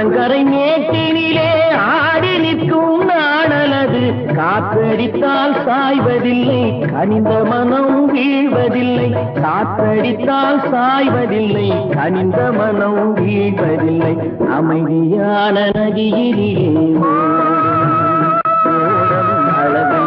ஆற்றங்கரை மேட்டினிலே ஆடி நிற்கும் நாணலது காற்றடித்தால் சாய்வதில்லை கனிந்த மனம் வீழ்வதில்லை காற்றடித்தால் சாய்வதில்லை கனிந்த மனம் வீழ்வதில்லை அமைதியான நதியிலே ஓடும் அழகு